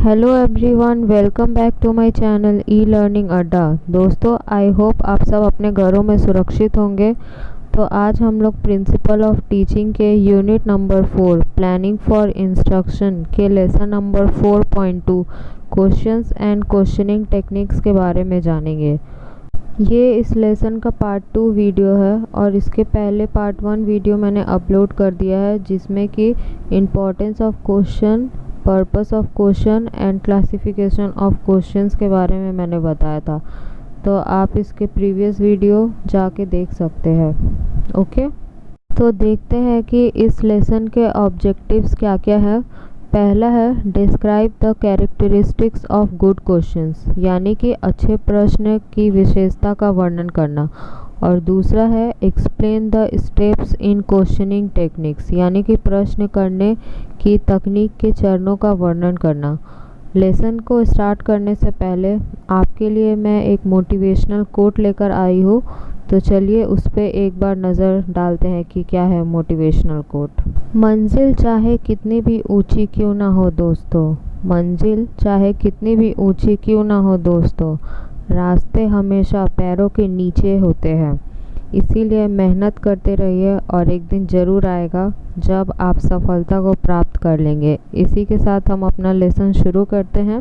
Hello everyone, welcome back to my channel E learning Adda. दोस्तों, I hope आप सब अपने घरों में सुरक्षित होंगे। तो आज हम लोग प्रिंसिपल ऑफ टीचिंग के unit number 4 planning for instruction के lesson number 4.2 questions and questioning techniques के बारे में जानेंगे। ये इस लेसन का पार्ट 2 वीडियो है और इसके पहले पार्ट 1 वीडियो मैंने अपलोड कर दिया है, जिसमें कि importance of question, purpose of question and classification of questions के बारे में मैंने बताया था। तो आप इसके प्रीवियस वीडियो जाके देख सकते हैं। ओके, तो देखते हैं कि इस लेसन के ऑब्जेक्टिव्स क्या क्या है। पहला है describe the characteristics of good questions, यानी कि अच्छे प्रश्न की विशेषता का वर्णन करना। और दूसरा है explain the steps in questioning techniques, यानी कि प्रश्न करने की तकनीक के चरणों का वर्णन करना। लेसन को स्टार्ट करने से पहले आपके लिए मैं एक मोटिवेशनल कोट लेकर आई हूँ, तो चलिए उस पर एक बार नज़र डालते हैं कि क्या है मोटिवेशनल कोट। मंजिल चाहे कितनी भी ऊंची क्यों ना हो दोस्तों, मंजिल चाहे कितनी भी ऊंची क्यों ना हो दोस्तों, रास्ते हमेशा पैरों के नीचे होते हैं। इसीलिए मेहनत करते रहिए और एक दिन ज़रूर आएगा जब आप सफलता को प्राप्त कर लेंगे। इसी के साथ हम अपना लेसन शुरू करते हैं।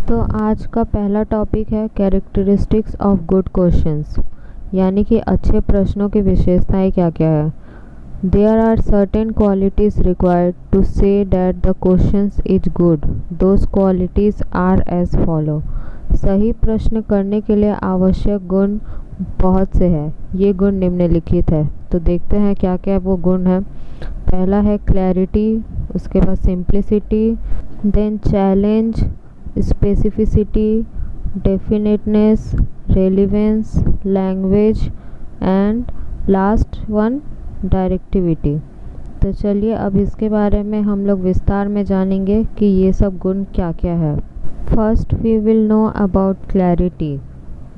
तो आज का पहला टॉपिक है कैरेक्टरिस्टिक्स ऑफ गुड क्वेश्चंस, यानी कि अच्छे प्रश्नों की विशेषताएं क्या क्या है। There are certain qualities required to say that the questions is good. Those qualities are as follow. सही प्रश्न करने के लिए आवश्यक गुण बहुत से हैं। ये गुण निम्नलिखित है, तो देखते हैं क्या क्या वो गुण है। पहला है क्लैरिटी, उसके बाद simplicity, then challenge, specificity, definiteness, relevance, language and last one directivity. तो चलिए अब इसके बारे में हम लोग विस्तार में जानेंगे कि ये सब गुण क्या क्या है। First we will know about clarity,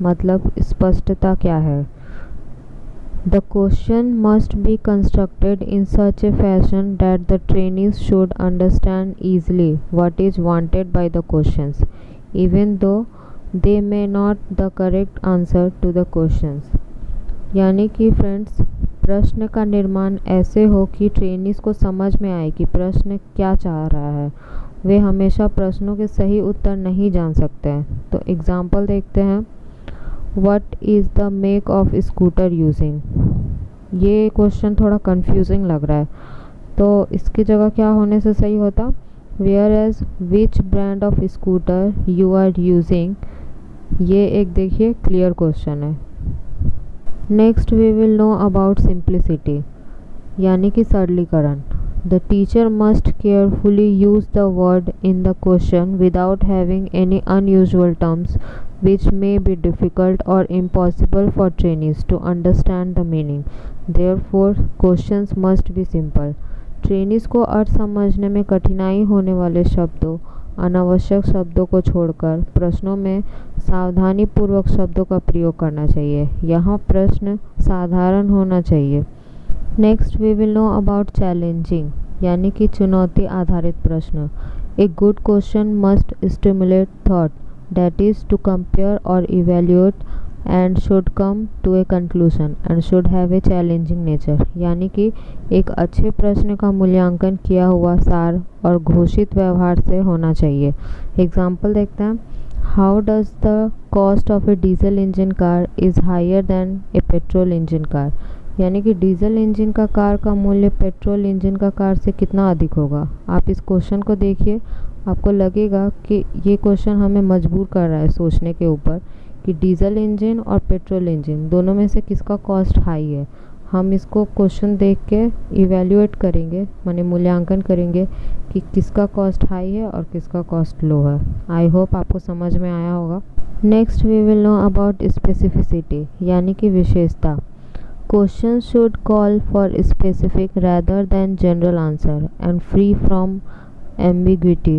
मतलब स्पष्टता क्या है। The question must be constructed in such a fashion that the trainees should understand easily what is wanted by the questions, even though they may not the correct answer to the questions. यानी कि friends, प्रश्न का निर्माण ऐसे हो कि trainees को समझ में आए कि प्रश्न क्या चाह रहा है। वे हमेशा प्रश्नों के सही उत्तर नहीं जान सकते हैं। तो एग्जाम्पल देखते हैं। What is the make of scooter using. ये क्वेश्चन थोड़ा कंफ्यूजिंग लग रहा है, तो इसकी जगह क्या होने से सही होता, whereas which brand of scooter you are using. ये एक देखिए क्लियर क्वेश्चन है। Next we will know about simplicity, यानी कि सरलीकरण। The teacher must carefully use the word in the question without having any unusual terms which may be difficult or impossible for trainees to understand the meaning. Therefore, questions must be simple. Trainees को अर्थ समझने में कठिनाई होने वाले शब्दों, अनावश्यक शब्दों को छोड़कर प्रश्नों में सावधानी पूर्वक शब्दों का प्रयोग करना चाहिए। यहाँ प्रश्न साधारण होना चाहिए। Next we will know about challenging, यानी कि चुनौती आधारित प्रश्न। A good question must stimulate thought, that is to compare और evaluate and should come to a conclusion and should have a challenging nature. यानी कि एक अच्छे प्रश्न का मूल्यांकन किया हुआ सार और घोषित व्यवहार से होना चाहिए। एग्जाम्पल देखते हैं। How does the cost of a diesel engine car is higher than a petrol engine car. यानी कि डीजल इंजन का कार का मूल्य पेट्रोल इंजन का कार से कितना अधिक होगा। आप इस क्वेश्चन को देखिए, आपको लगेगा कि ये क्वेश्चन हमें मजबूर कर रहा है सोचने के ऊपर कि डीजल इंजन और पेट्रोल इंजन दोनों में से किसका कॉस्ट हाई है। हम इसको क्वेश्चन देख के इवेल्यूएट करेंगे, माने मूल्यांकन करेंगे कि किसका कॉस्ट हाई है और किसका कॉस्ट लो है। आई होप आपको समझ में आया होगा। Next we will know about specificity, यानी कि विशेषता। Questions should call for specific rather than general answer and free from ambiguity.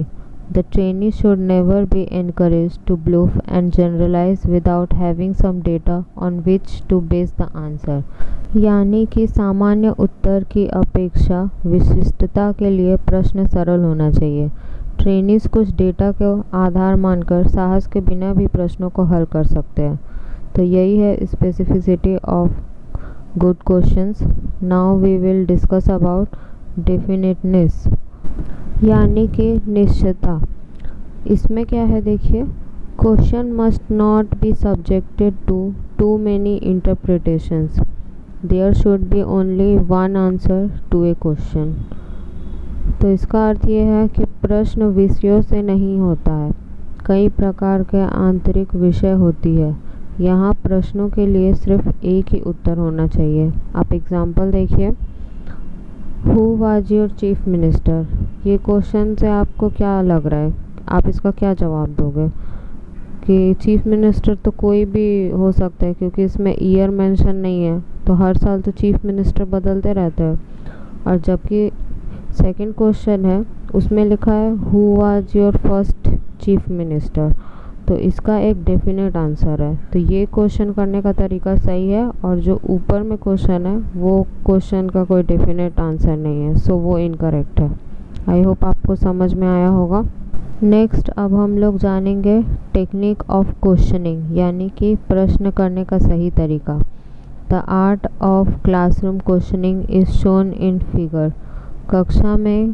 The trainee should never be encouraged to bluff and generalize without having some data on which to base the answer. यानी कि सामान्य उत्तर की अपेक्षा विशिष्टता के लिए प्रश्न सरल होना चाहिए। ट्रेनीज कुछ डेटा को आधार मानकर साहस के बिना भी प्रश्नों को हल कर सकते हैं। तो यही है specificity of good questions. Now we will discuss about definiteness, यानी कि निश्चितता। इसमें क्या है देखिए, question must not be subjected to too many interpretations, there should be only one answer to a question. तो इसका अर्थ ये है कि प्रश्न विषयों से नहीं होता है, कई प्रकार के आंतरिक विषय होती है। यहाँ प्रश्नों के लिए सिर्फ एक ही उत्तर होना चाहिए। आप एग्जाम्पल देखिए, who was your chief minister. ये क्वेश्चन से आपको क्या लग रहा है, आप इसका क्या जवाब दोगे? कि चीफ मिनिस्टर तो कोई भी हो सकता है, क्योंकि इसमें ईयर मेंशन नहीं है, तो हर साल तो चीफ मिनिस्टर बदलते रहते हैं। और जबकि सेकंड क्वेश्चन है, उसमें लिखा है who was your first chief minister, तो इसका एक डेफिनेट आंसर है। तो ये क्वेश्चन करने का तरीका सही है, और जो ऊपर में क्वेश्चन है वो क्वेश्चन का कोई डेफिनेट आंसर नहीं है, सो वो इनकरेक्ट है। आई होप आपको समझ में आया होगा। नेक्स्ट अब हम लोग जानेंगे टेक्निक ऑफ क्वेश्चनिंग, यानी कि प्रश्न करने का सही तरीका। The art of classroom questioning is shown in figure. कक्षा में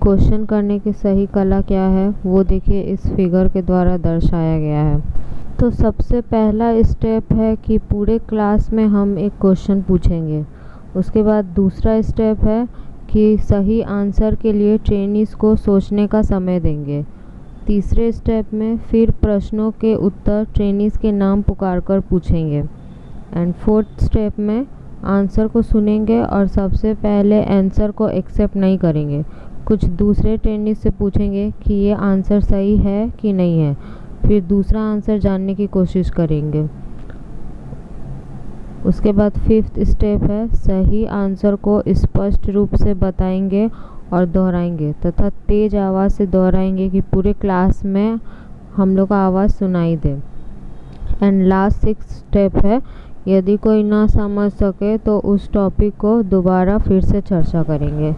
क्वेश्चन करने की सही कला क्या है वो देखिए इस फिगर के द्वारा दर्शाया गया है। तो सबसे पहला स्टेप है कि पूरे क्लास में हम एक क्वेश्चन पूछेंगे। उसके बाद दूसरा स्टेप है कि सही आंसर के लिए ट्रेनीज को सोचने का समय देंगे। तीसरे स्टेप में फिर प्रश्नों के उत्तर ट्रेनीज के नाम पुकार कर पूछेंगे। एंड फोर्थ स्टेप में आंसर को सुनेंगे और सबसे पहले आंसर को एक्सेप्ट नहीं करेंगे, कुछ दूसरे ट्रेनीज से पूछेंगे कि ये आंसर सही है कि नहीं है, फिर दूसरा आंसर जानने की कोशिश करेंगे। उसके बाद फिफ्थ स्टेप है सही आंसर को स्पष्ट रूप से बताएंगे और दोहराएंगे तथा तेज आवाज़ से दोहराएंगे कि पूरे क्लास में हम लोग का आवाज़ सुनाई दे। एंड लास्ट सिक्स्थ स्टेप है, यदि कोई ना समझ सके तो उस टॉपिक को दोबारा फिर से चर्चा करेंगे।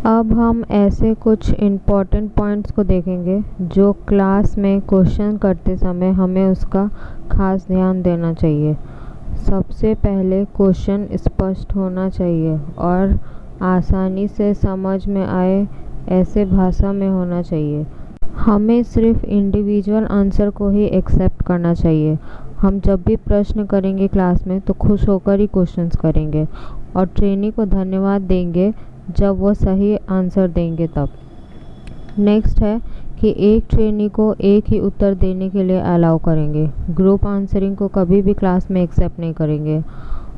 अब हम ऐसे कुछ इम्पॉर्टेंट पॉइंट्स को देखेंगे जो क्लास में क्वेश्चन करते समय हमें उसका खास ध्यान देना चाहिए। सबसे पहले क्वेश्चन स्पष्ट होना चाहिए और आसानी से समझ में आए ऐसे भाषा में होना चाहिए। हमें सिर्फ इंडिविजुअल आंसर को ही एक्सेप्ट करना चाहिए। हम जब भी प्रश्न करेंगे क्लास में तो खुश होकर ही क्वेश्चंस करेंगे और ट्रेनी को धन्यवाद देंगे जब वो सही आंसर देंगे तब। नेक्स्ट है कि एक ट्रेनी को एक ही उत्तर देने के लिए अलाउ करेंगे। ग्रुप आंसरिंग को कभी भी क्लास में एक्सेप्ट नहीं करेंगे।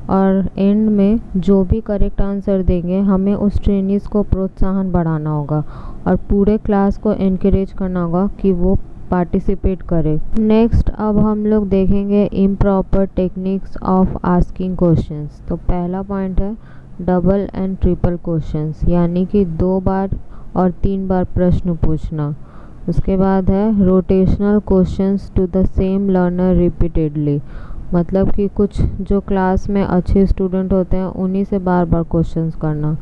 और एंड में जो भी करेक्ट आंसर देंगे हमें उस ट्रेनीज़ को प्रोत्साहन बढ़ाना होगा और पूरे क्लास को इनकरेज करना होगा कि वो पार्टिसिपेट करे। नेक्स्ट अब हम लोग देखेंगे improper techniques of asking questions. तो पहला पॉइंट है डबल एंड ट्रिपल क्वेश्चंस, यानी कि 2 बार और 3 बार प्रश्न पूछना। उसके बाद है rotational questions to the same learner repeatedly, मतलब कि कुछ जो क्लास में अच्छे स्टूडेंट होते हैं उन्हीं से बार बार क्वेश्चंस करना।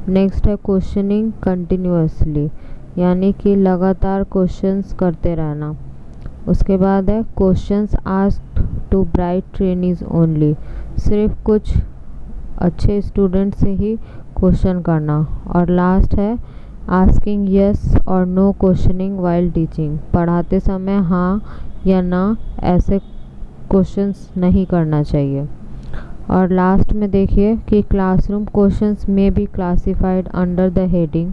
नेक्स्ट है क्वेश्चनिंग कंटिन्यूअसली, यानी कि लगातार क्वेश्चंस करते रहना। उसके बाद है questions asked to bright trainees only, सिर्फ कुछ अच्छे स्टूडेंट से ही क्वेश्चन करना। और लास्ट है आस्किंग यस और नो क्वेश्चनिंग वाइल टीचिंग, पढ़ाते समय हाँ या ना ऐसे क्वेश्चंस नहीं करना चाहिए। और लास्ट में देखिए कि क्लासरूम क्वेश्चंस में be classified under the heading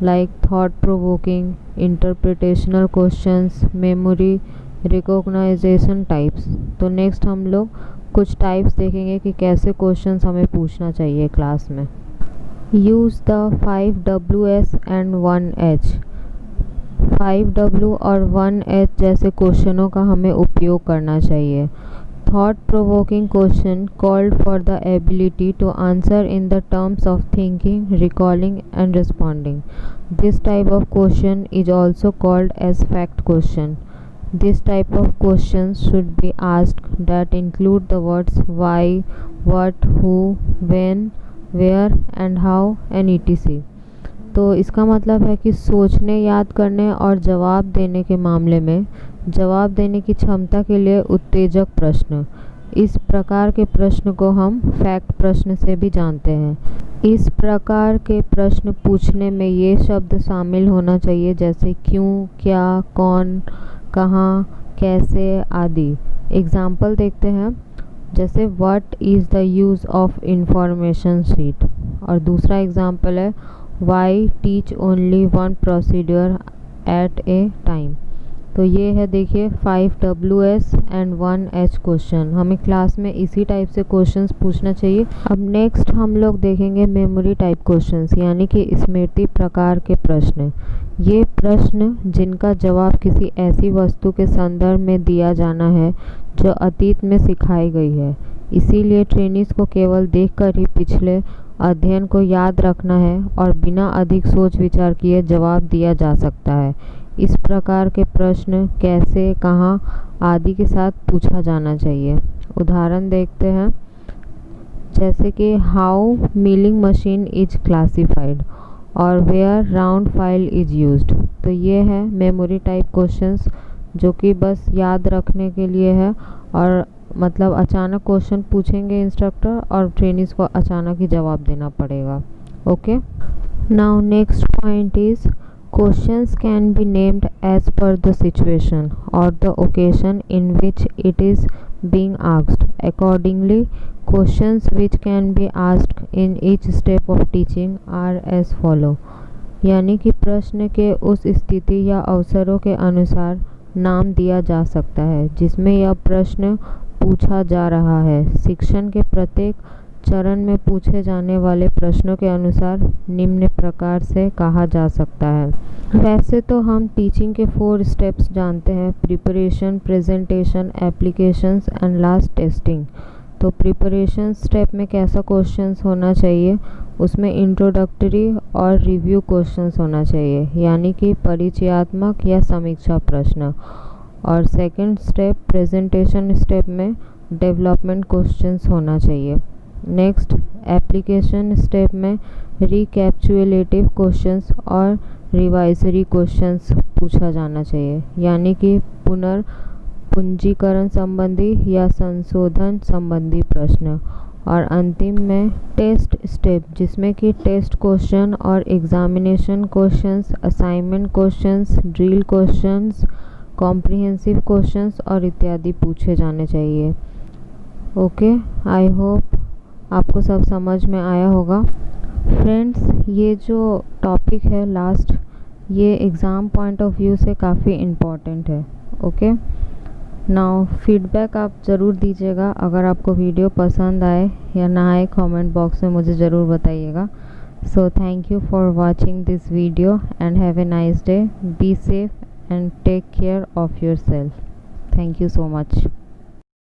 like thought provoking, interpretational questions, memory recognisation types. तो नेक्स्ट हम लोग कुछ टाइप्स देखेंगे कि कैसे क्वेश्चंस हमें पूछना चाहिए क्लास में। Use the 5 Ws and 1 H। 5W और 1H जैसे क्वेश्चनों का हमें उपयोग करना चाहिए। Thought provoking question called for the ability to answer in the terms of thinking, recalling and responding. This type of question is also called as fact question. This type of questions should be asked that include the words why, what, who, when, where and how and etc. तो इसका मतलब है कि सोचने, याद करने और जवाब देने के मामले में जवाब देने की क्षमता के लिए उत्तेजक प्रश्न। इस प्रकार के प्रश्न को हम फैक्ट प्रश्न से भी जानते हैं। इस प्रकार के प्रश्न पूछने में ये शब्द शामिल होना चाहिए जैसे क्यों, क्या, कौन, कहाँ, कैसे आदि। एग्जाम्पल देखते हैं, जैसे what is the use of information sheet. और दूसरा एग्जाम्पल है why teach only one procedure at a time. तो ये है देखिए 5 WS एंड 1 H क्वेश्चन। हमें क्लास में इसी टाइप से क्वेश्चंस पूछना चाहिए। अब नेक्स्ट हम लोग देखेंगे मेमोरी टाइप क्वेश्चंस, यानी कि स्मृति प्रकार के प्रश्न। ये प्रश्न जिनका जवाब किसी ऐसी वस्तु के संदर्भ में दिया जाना है जो अतीत में सिखाई गई है। इसीलिए ट्रेनीज को केवल देखकर ही पिछले अध्ययन को याद रखना है और बिना अधिक सोच विचार किए जवाब दिया जा सकता है। इस प्रकार के प्रश्न कैसे, कहाँ आदि के साथ पूछा जाना चाहिए। उदाहरण देखते हैं, जैसे कि how milling machine is classified और where round file is used. तो ये है मेमोरी टाइप क्वेश्चंस जो कि बस याद रखने के लिए है, और मतलब अचानक क्वेश्चन पूछेंगे इंस्ट्रक्टर और ट्रेनीज को अचानक ही जवाब देना पड़ेगा। Okay, now next point is questions can be named as per the situation or the occasion in which it is being asked. Accordingly, questions which can be asked in each step of teaching are as follow. यानी कि प्रश्न के उस स्थिति या अवसरों के अनुसार नाम दिया जा सकता है जिसमें यह प्रश्न पूछा जा रहा है। शिक्षण के प्रत्येक चरण में पूछे जाने वाले प्रश्नों के अनुसार निम्न प्रकार से कहा जा सकता है। वैसे तो हम टीचिंग के 4 स्टेप्स जानते हैं, preparation, presentation, applications and last testing. तो प्रिपरेशन स्टेप में कैसा क्वेश्चंस होना चाहिए, उसमें इंट्रोडक्टरी और रिव्यू क्वेश्चंस होना चाहिए, यानी कि परिचयात्मक या समीक्षा प्रश्न। और सेकंड स्टेप प्रेजेंटेशन स्टेप में डेवलपमेंट क्वेश्चंस होना चाहिए। नेक्स्ट एप्लीकेशन स्टेप में रिकैप्चुलेटिव क्वेश्चंस और रिवाइजरी क्वेश्चंस पूछा जाना चाहिए, यानी कि पुनर्पूंजीकरण संबंधी या संशोधन संबंधी प्रश्न। और अंतिम में टेस्ट स्टेप, जिसमें कि टेस्ट क्वेश्चन और examination questions, assignment questions, drill questions, comprehensive questions और इत्यादि पूछे जाने चाहिए। ओके, आई होप आपको सब समझ में आया होगा। फ्रेंड्स, ये जो टॉपिक है लास्ट, ये एग्ज़ाम पॉइंट ऑफ व्यू से काफ़ी इम्पॉर्टेंट है। ओके, नाउ फीडबैक आप ज़रूर दीजिएगा। अगर आपको वीडियो पसंद आए या ना आए, कमेंट बॉक्स में मुझे ज़रूर बताइएगा। So thank you for watching this video and have a nice day. Be safe and take care of yourself. Thank you so much.